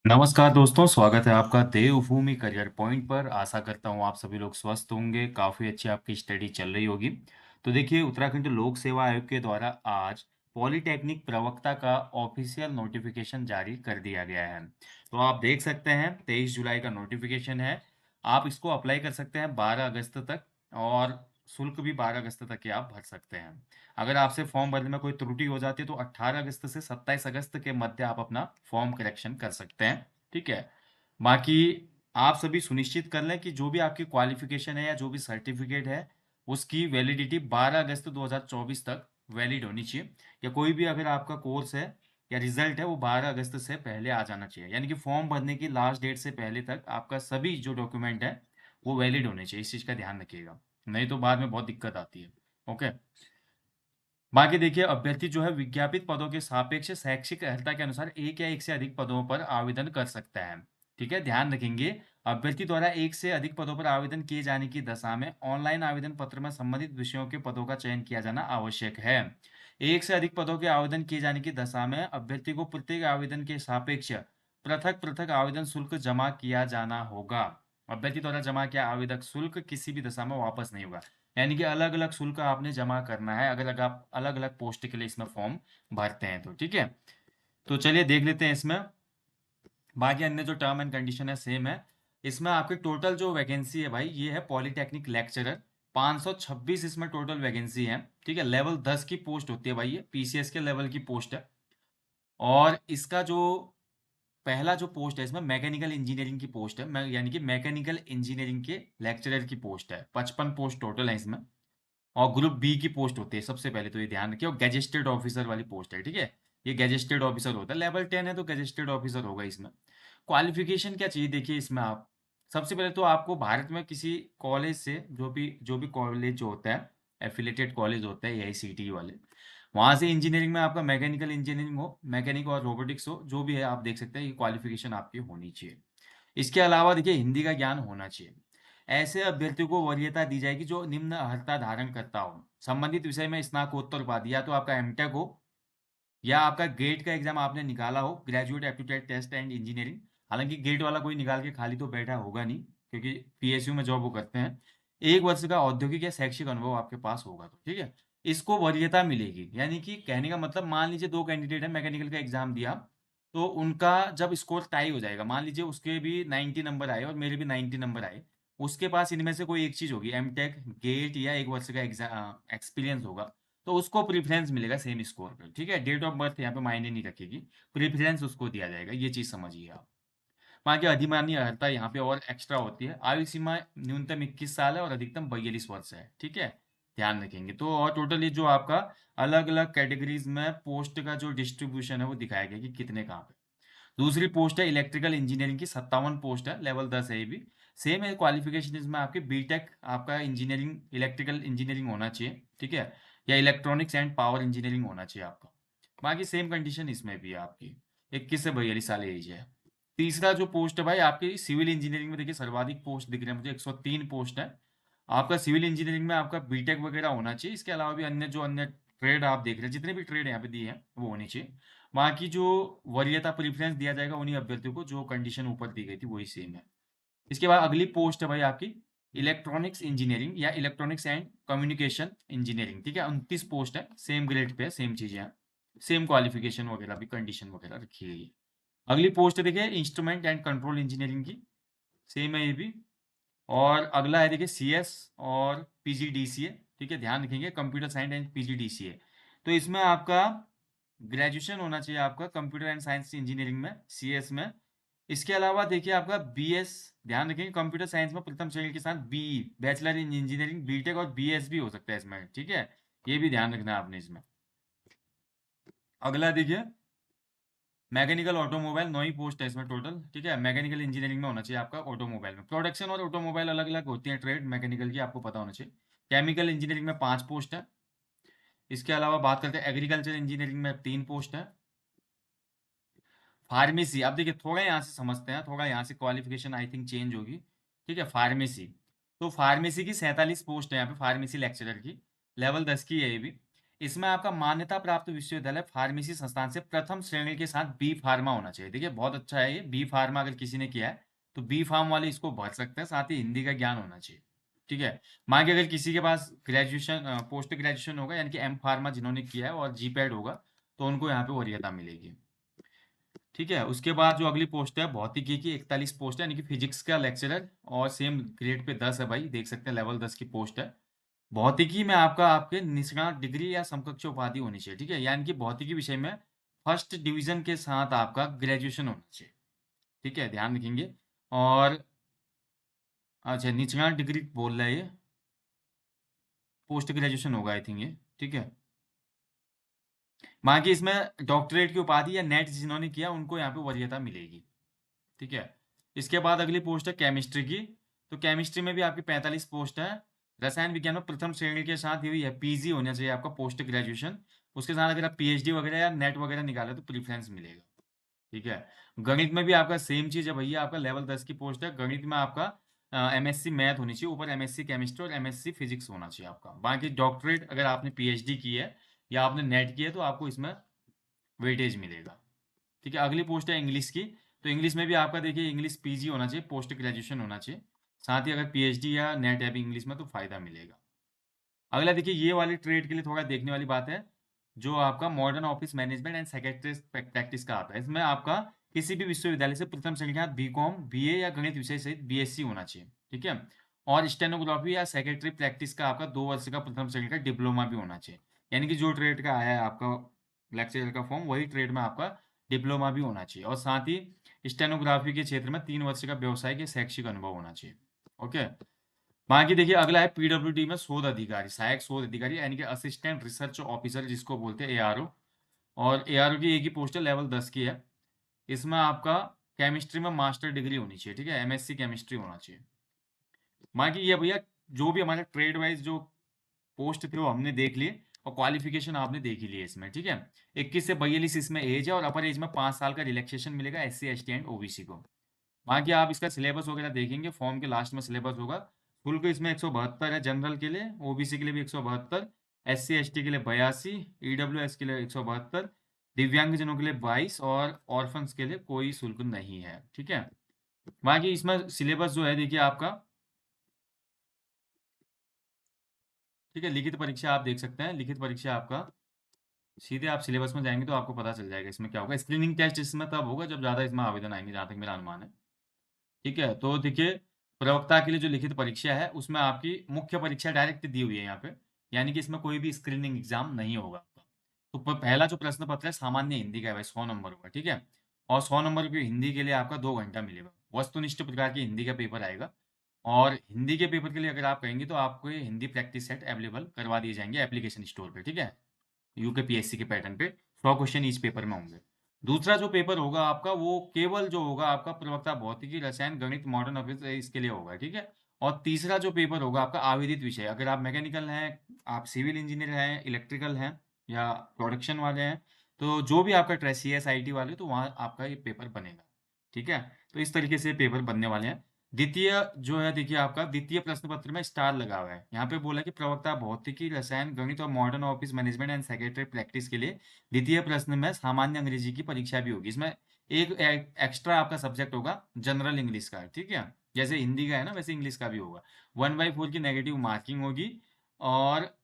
नमस्कार दोस्तों, स्वागत है आपका देवभूमि करियर पॉइंट पर। आशा करता हूँ आप सभी लोग स्वस्थ होंगे, काफ़ी अच्छी आपकी स्टडी चल रही होगी। तो देखिए, उत्तराखंड लोक सेवा आयोग के द्वारा आज पॉलिटेक्निक प्रवक्ता का ऑफिशियल नोटिफिकेशन जारी कर दिया गया है। तो आप देख सकते हैं 23 जुलाई का नोटिफिकेशन है। आप इसको अप्लाई कर सकते हैं 12 अगस्त तक, और शुल्क भी 12 अगस्त तक ही आप भर सकते हैं। अगर आपसे फॉर्म भरने में कोई त्रुटि हो जाती है तो 18 अगस्त से 27 अगस्त के मध्य आप अपना फॉर्म करेक्शन कर सकते हैं। ठीक है। बाकी आप सभी सुनिश्चित कर लें कि जो भी आपकी क्वालिफिकेशन है या जो भी सर्टिफिकेट है, उसकी वैलिडिटी 12 अगस्त 2024 तक वैलिड होनी चाहिए। या कोई भी अगर आपका कोर्स है या रिजल्ट है वो 12 अगस्त से पहले आ जाना चाहिए, यानी कि फॉर्म भरने की लास्ट डेट से पहले तक आपका सभी जो डॉक्यूमेंट है वो वैलिड होने चाहिए। इस चीज़ का ध्यान रखिएगा, नहीं तो बाद में बहुत दिक्कत आती है। ओके। बाकी देखिए, अभ्यर्थी जो है विज्ञापित पदों के सापेक्ष शैक्षिक अर्हता के अनुसार एक या एक से अधिक पदों पर आवेदन कर सकता है। ठीक है, ध्यान रखेंगे। अभ्यर्थी द्वारा एक से अधिक पदों पर आवेदन किए जाने की दशा में ऑनलाइन आवेदन पत्र में संबंधित विषयों के पदों का चयन किया जाना आवश्यक है। एक से अधिक पदों के आवेदन किए जाने की दशा में अभ्यर्थी को प्रत्येक आवेदन के सापेक्ष पृथक पृथक आवेदन शुल्क जमा किया जाना होगा। अभ्यर्थी द्वारा जमा किया आवेदक शुल्क किसी भी दशा में वापस नहीं होगा, यानी कि अलग अलग शुल्क आपने जमा करना है अगर अगर आप अलग अलग पोस्ट के लिए इसमें फॉर्म भरते हैं तो। ठीक है, तो चलिए देख लेते हैं इसमें। बाकी अन्य जो टर्म एंड कंडीशन है सेम है। इसमें आपकी टोटल जो वैकेंसी है भाई, ये है पॉलिटेक्निक लेक्चरर। 526 इसमें टोटल वैकेंसी है। ठीक है, लेवल 10 की पोस्ट होती है भाई, ये पीसीएस के लेवल की पोस्ट है। और इसका जो पहला जो पोस्ट है इसमें मैकेनिकल इंजीनियरिंग की पोस्ट है, यानी कि मैकेनिकल इंजीनियरिंग के लेक्चरर की पोस्ट है। 55 पोस्ट टोटल है इसमें। और ग्रुप बी की पोस्ट होती है सबसे पहले, तो ये ध्यान रखिए। और गैजेस्टेड ऑफिसर वाली पोस्ट है। ठीक है, ये गैजेस्टेड ऑफिसर होता है, लेवल 10 है तो गैजेस्टेड ऑफिसर होगा इसमें। क्वालिफिकेशन क्या चाहिए देखिए इसमें। आप सबसे पहले तो आपको भारत में किसी कॉलेज से, जो भी कॉलेज जो होता है, एफिलेटेड कॉलेज होता है एआईसीटीई वाले, वहाँ से इंजीनियरिंग में आपका मैकेनिकल इंजीनियरिंग हो, मैकेनिक और रोबोटिक्स हो, जो भी है आप देख सकते हैं, ये क्वालिफिकेशन आपकी होनी चाहिए। इसके अलावा देखिए, हिंदी का ज्ञान होना चाहिए। ऐसे अभ्यर्थियों को वरीयता दी जाएगी जो निम्न अर्हता धारण करता हो। संबंधित विषय में स्नातकोत्तर उपाधि, या तो आपका एमटेक हो या आपका गेट का एग्जाम आपने निकाला हो, graduate aptitude test and engineering. हालांकि गेट वाला कोई निकाल के खाली तो बैठा होगा नहीं, क्योंकि पीएसयू में जॉब वो करते हैं। 1 वर्ष का औद्योगिक या शैक्षिक अनुभव आपके पास होगा तो ठीक है, इसको वरीयता मिलेगी। यानी कि कहने का मतलब, मान लीजिए दो कैंडिडेट है, मैकेनिकल का एग्जाम दिया, तो उनका जब स्कोर टाई हो जाएगा, मान लीजिए उसके भी 90 नंबर आए और मेरे भी 90 नंबर आए, उसके पास इनमें से कोई एक चीज होगी, एमटेक, गेट या 1 वर्ष का एग्जाम एक्सपीरियंस होगा, तो उसको प्रीफरेंस मिलेगा सेम स्कोर पे। ठीक है, डेट ऑफ बर्थ यहाँ पे मायने नहीं रखेगी, प्रीफरेंस उसको दिया जाएगा, ये चीज समझिए आप। बाकी अधिमान्य अर्हता यहाँ पे और एक्स्ट्रा होती है। आयु सीमा न्यूनतम 21 साल है और अधिकतम 42 वर्ष है। ठीक है, ध्यान रखेंगे। तो और टोटली जो आपका अलग अलग कैटेगरीज में पोस्ट का जो डिस्ट्रीब्यूशन है वो दिखाया गया कि कितने कहाँ पे। दूसरी पोस्ट है इलेक्ट्रिकल इंजीनियरिंग की, 57 पोस्ट है, लेवल 10 है ये भी। सेम है क्वालिफिकेशन इसमें आपकी, बीटेक आपका इंजीनियरिंग इलेक्ट्रिकल इंजीनियरिंग होना चाहिए। ठीक है, या इलेक्ट्रॉनिक्स एंड पावर इंजीनियरिंग होना चाहिए आपका। बाकी सेम कंडीशन इसमें भी है आपकी, 21 से 42 साल एज है। तीसरा जो पोस्ट है भाई आपकी सिविल इंजीनियरिंग में, देखिए सर्वाधिक पोस्ट दिख रहे हैं मुझे, 103 पोस्ट है। आपका सिविल इंजीनियरिंग में आपका बीटेक वगैरह होना चाहिए। इसके अलावा भी अन्य ट्रेड आप देख रहे हैं, जितने भी ट्रेड यहाँ पे दिए हैं वो होनी चाहिए। बाकी जो वरीयता प्रेफरेंस दिया जाएगा उन्हीं अभ्यर्थियों को, जो कंडीशन ऊपर दी गई थी वही सेम है। इसके बाद अगली पोस्ट है भाई आपकी इलेक्ट्रॉनिक्स इंजीनियरिंग या इलेक्ट्रॉनिक्स एंड कम्युनिकेशन इंजीनियरिंग। ठीक है, 29 पोस्ट है, सेम ग्रेड पे है, सेम चीजें हैं, सेम क्वालिफिकेशन वगैरह भी, कंडीशन वगैरह रखी गई है। अगली पोस्ट है देखिए इंस्ट्रूमेंट एंड कंट्रोल इंजीनियरिंग की, सेम है ये भी। और अगला है देखिए सीएस और पीजीडीसीए। ठीक है, ध्यान रखेंगे, कंप्यूटर साइंस एंड पीजीडीसीए। तो इसमें आपका ग्रेजुएशन होना चाहिए आपका कंप्यूटर एंड साइंस इंजीनियरिंग में, सीएस में। इसके अलावा देखिए आपका बीएस, ध्यान रखेंगे कंप्यूटर साइंस में प्रथम श्रेणी के साथ BE, bachelor in engineering, BTech और बीएस भी हो सकता है इसमें। ठीक है, ये भी ध्यान रखना है आपने इसमें। अगला देखिए मैकेनिकल ऑटोमोबाइल, 9 ही पोस्ट है इसमें टोटल। ठीक है, मैकेनिकल इंजीनियरिंग में होना चाहिए आपका ऑटोमोबाइल में। प्रोडक्शन और ऑटोमोबाइल अलग अलग होती है ट्रेड मैकेनिकल की, आपको पता होना चाहिए। केमिकल इंजीनियरिंग में 5 पोस्ट है। इसके अलावा बात करते हैं एग्रीकल्चर इंजीनियरिंग में 3 पोस्ट है। फार्मेसी, अब देखिए थोड़ा यहाँ से समझते हैं, थोड़ा यहाँ से क्वालिफिकेशन आई थिंक चेंज होगी। ठीक है, फार्मेसी, तो फार्मेसी की 47 पोस्ट है यहाँ पे, फार्मेसी लेक्चरर की, लेवल 10 की है ये भी। इसमें आपका मान्यता प्राप्त विश्वविद्यालय फार्मेसी संस्थान से प्रथम श्रेणी के साथ बी फार्मा होना चाहिए। देखिए बहुत अच्छा है ये, बी फार्मा अगर किसी ने किया है तो बी फार्म वाले इसको भर सकते हैं, साथ ही हिंदी का ज्ञान होना चाहिए। ठीक है। मान के अगर किसी के पास ग्रेजुएशन पोस्ट ग्रेजुएशन होगा यानी कि एम फार्मा जिन्होंने किया है और जी पैड होगा तो उनको यहाँ पे वरीयता मिलेगी। ठीक है। उसके बाद जो अगली पोस्ट है भौतिकी की 41 पोस्ट है, यानी कि फिजिक्स का लेक्चरर और सेम ग्रेड पे 10 है भाई, देख सकते हैं लेवल 10 की पोस्ट है। भौतिकी में आपका आपके निष्णात डिग्री या समकक्ष उपाधि होनी चाहिए। ठीक है, यानी कि भौतिकी विषय में फर्स्ट डिवीजन के साथ आपका ग्रेजुएशन होना चाहिए। ठीक है, ध्यान रखेंगे। और अच्छा, निष्णात डिग्री बोल रहा है ये, पोस्ट ग्रेजुएशन होगा आई थिंक ये। ठीक है, बाकी इसमें डॉक्टरेट की उपाधि या नेट जिन्होंने किया उनको यहाँ पे वरीयता मिलेगी। ठीक है। इसके बाद अगली पोस्ट है केमिस्ट्री की। तो केमिस्ट्री में भी आपकी 45 पोस्ट है। रसायन विज्ञान में प्रथम श्रेणी के साथ ये है पीजी होना चाहिए आपका, पोस्ट ग्रेजुएशन। उसके साथ अगर आप पीएचडी वगैरह या नेट वगैरह निकाले तो प्रीफरेंस मिलेगा। ठीक है। गणित में भी आपका सेम चीज है भैया, आपका लेवल 10 की पोस्ट है। गणित में आपका एमएससी मैथ होनी चाहिए, ऊपर एमएससी केमिस्ट्री और एमएससी फिजिक्स होना चाहिए आपका। बाकी डॉक्टरेट अगर आपने पीएचडी की है या आपने नेट की है तो आपको इसमें वेटेज मिलेगा। ठीक है। अगली पोस्ट है इंग्लिश की। तो इंग्लिश में भी आपका देखिए इंग्लिश पीजी होना चाहिए, पोस्ट ग्रेजुएशन होना चाहिए। साथ ही अगर पीएचडी या नेट है भी इंग्लिश में तो फायदा मिलेगा। अगला देखिए ये वाली ट्रेड के लिए थोड़ा देखने वाली बात है, जो आपका modern office management and secretary practice का आता है। इसमें आपका किसी भी विश्वविद्यालय से प्रथम श्रेणी के साथ बीकॉम बीए या गणित विषय सहित बीएससी होना चाहिए। ठीक है। और स्टेनोग्राफी या सेक्रेटरी प्रैक्टिस का आपका 2 वर्ष का प्रथम श्रेणी का डिप्लोमा भी होना चाहिए। यानी कि जो ट्रेड का आया है आपका लेक्चरर का फॉर्म, वही ट्रेड में आपका डिप्लोमा भी होना चाहिए। और साथ ही स्टेनोग्राफी के क्षेत्र में 3 वर्ष का व्यवसायिक या शैक्षिक अनुभव होना चाहिए। ओके। बाकी देखिए अगला है पीडब्ल्यूडी में शोध अधिकारी, सहायक शोध अधिकारी यानी कि असिस्टेंट रिसर्च ऑफिसर जिसको बोलते हैं एआरओ। और एआरओ की एक ही पोस्ट है, लेवल 10 की है। इसमें आपका केमिस्ट्री में मास्टर डिग्री होनी चाहिए। ठीक है, एमएससी केमिस्ट्री होना चाहिए। बाकी ये भैया जो भी हमारे ट्रेड वाइज जो पोस्ट थे वो हमने देख लिए और क्वालिफिकेशन आपने देख ही लिए इसमें। ठीक है, 21 से 42 इसमें एज है और अपर एज में 5 साल का रिलैक्सेशन मिलेगा एससी एसटी एंड ओबीसी को। बाकी आप इसका सिलेबस वगैरह देखेंगे, फॉर्म के लास्ट में सिलेबस होगा। शुल्क इसमें 172 है जनरल के लिए, ओबीसी के लिए भी 172, एससी एसटी के लिए 82, ईडब्ल्यूएस के लिए 172, दिव्यांगजनों के लिए 22 और ऑर्फन्स के लिए कोई शुल्क नहीं है। ठीक है। बाकी इसमें सिलेबस जो है देखिए आपका, ठीक है, लिखित परीक्षा आप देख सकते हैं। लिखित परीक्षा आपका सीधे आप सिलेबस में जाएंगे तो आपको पता चल जाएगा इसमें क्या होगा। स्क्रीनिंग टेस्ट इसमें तब होगा जब ज़्यादा इसमें आवेदन आएंगे, जहाँ तक मेरा अनुमान है। ठीक है। तो देखिए प्रवक्ता के लिए जो लिखित परीक्षा है उसमें आपकी मुख्य परीक्षा डायरेक्ट दी हुई है यहाँ पे, यानी कि इसमें कोई भी स्क्रीनिंग एग्जाम नहीं होगा आपका। तो पहला जो प्रश्न पत्र है सामान्य हिंदी का है भाई, 100 नंबर होगा। ठीक है। और 100 नंबर की हिंदी के लिए आपका 2 घंटा मिलेगा। वस्तुनिष्ठ प्रकार की हिंदी का पेपर आएगा। और हिंदी के पेपर के लिए अगर आप कहेंगे तो आपको ये हिंदी प्रैक्टिस सेट अवेलेबल करवा दिए जाएंगे एप्लीकेशन स्टोर पे। ठीक है, यूकेपीएससी के पैटर्न पे 100 क्वेश्चन ईच पेपर में होंगे। दूसरा जो पेपर होगा आपका वो केवल जो होगा आपका प्रवक्ता भौतिकी रसायन गणित मॉडर्न ऑफिस इसके लिए होगा। ठीक है। और तीसरा जो पेपर होगा आपका आवेदित विषय, अगर आप मैकेनिकल हैं, आप सिविल इंजीनियर हैं, इलेक्ट्रिकल हैं या प्रोडक्शन वाले हैं, तो जो भी आपका ट्रेस सी एस आई टी वाले, तो वहाँ आपका ये पेपर बनेगा। ठीक है। तो इस तरीके से पेपर बनने वाले हैं। द्वितीय जो है देखिए आपका द्वितीय प्रश्न पत्र में स्टार लगा हुआ है, यहाँ पे बोला कि प्रवक्ता भौतिकी रसायन गणित और modern office management and secretary practice के लिए द्वितीय प्रश्न में सामान्य अंग्रेजी की परीक्षा भी होगी। इसमें एक एक्स्ट्रा आपका सब्जेक्ट होगा जनरल इंग्लिश का। ठीक है, जैसे हिंदी का है ना वैसे इंग्लिश का भी होगा। 1/4 की नेगेटिव मार्किंग होगी। और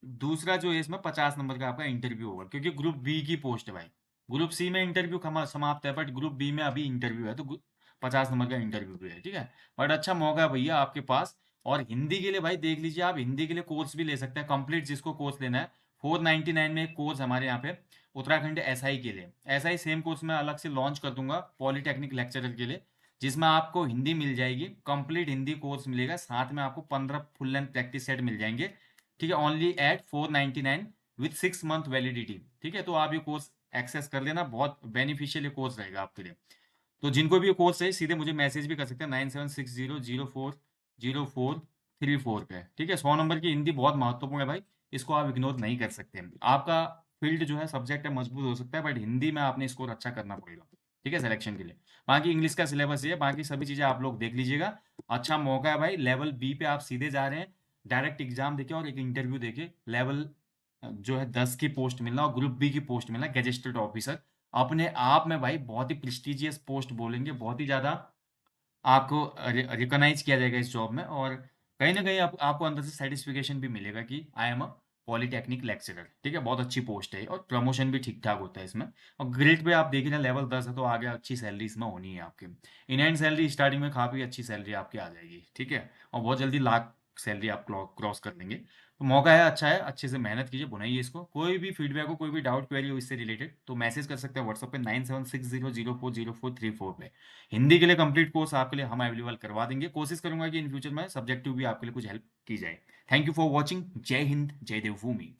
दूसरा जो है इसमें 50 नंबर का आपका इंटरव्यू होगा, क्योंकि ग्रुप बी की पोस्ट है भाई। ग्रुप सी में इंटरव्यू समाप्त है, बट ग्रुप बी में अभी इंटरव्यू है, तो 50 नंबर का इंटरव्यू भी है। ठीक है, बट अच्छा मौका है भैया आपके पास। और हिंदी के लिए भाई देख लीजिए, आप हिंदी के लिए कोर्स भी ले सकते हैं कंप्लीट, जिसको कोर्स लेना है। 499 में एक कोर्स हमारे यहाँ पे उत्तराखंड एसआई के लिए, एसआई सेम कोर्स मैं अलग से लॉन्च कर दूंगा पॉलिटेक्निक लेक्चरर के लिए, जिसमें आपको हिंदी मिल जाएगी, कंप्लीट हिंदी कोर्स मिलेगा, साथ में आपको 15 फुल लेंथ प्रैक्टिस सेट मिल जाएंगे। ठीक है, only at 499 with 6 month validity. ठीक है, तो आप ये कोर्स एक्सेस कर लेना, बहुत बेनिफिशियल ये कोर्स रहेगा आपके लिए। तो जिनको भी ये कोर्स है सीधे मुझे मैसेज भी कर सकते हैं 9760040434 पे। ठीक है, 100 नंबर की हिंदी बहुत महत्वपूर्ण है भाई, इसको आप इग्नोर नहीं कर सकते। आपका फील्ड जो है सब्जेक्ट है मजबूत हो सकता है, बट हिंदी में आपने स्कोर अच्छा करना पड़ेगा। ठीक है, सिलेक्शन के लिए। बाकी इंग्लिश का सिलेबस ये है, बाकी सभी चीज़ें आप लोग देख लीजिएगा। अच्छा मौका है भाई, लेवल बी पे आप सीधे जा रहे हैं, डायरेक्ट एग्जाम देके और एक इंटरव्यू देके लेवल जो है 10 की पोस्ट मिलना और ग्रुप बी की पोस्ट मिलना गैजेटेड ऑफिसर। अपने आप में भाई बहुत ही प्रेस्टिजियस पोस्ट बोलेंगे, बहुत ही ज़्यादा आपको रिकॉग्नाइज़ किया जाएगा इस जॉब में और कहीं न कहीं आप आपको अंदर से सैटिस्फैक्शन भी मिलेगा कि I am a polytechnic lecturer, ठीक है? बहुत अच्छी पोस्ट है और प्रमोशन भी ठीक-ठाक होता है इसमें और ग्रेड पे आप देखिए ना लेवल 10 है तो आगे अच्छी सैलरी इसमें होनी है आपकी। इन हैंड सैलरी स्टार्टिंग में काफ़ी अच्छी सैलरी आपकी आ जाएगी, ठीक है? और बहुत जल्दी लाख सैलरी आप क्रॉस कर देंगे। तो मौका है, अच्छे से मेहनत कीजिए, भुनाइए इसको। कोई भी फीडबैक हो, कोई भी डाउट क्वेरी हो इससे रिलेटेड तो मैसेज कर सकते हैं व्हाट्सएप पे 9760040434 पे। हिंदी के लिए कंप्लीट कोर्स आपके लिए हम अवेलेबल करवा देंगे। कोशिश करूँगा कि इन फ्यूचर में सब्जेक्टिव भी आपके लिए कुछ हेल्प की जाए। Thank you for watching. जय हिंद, जय देवभूमि।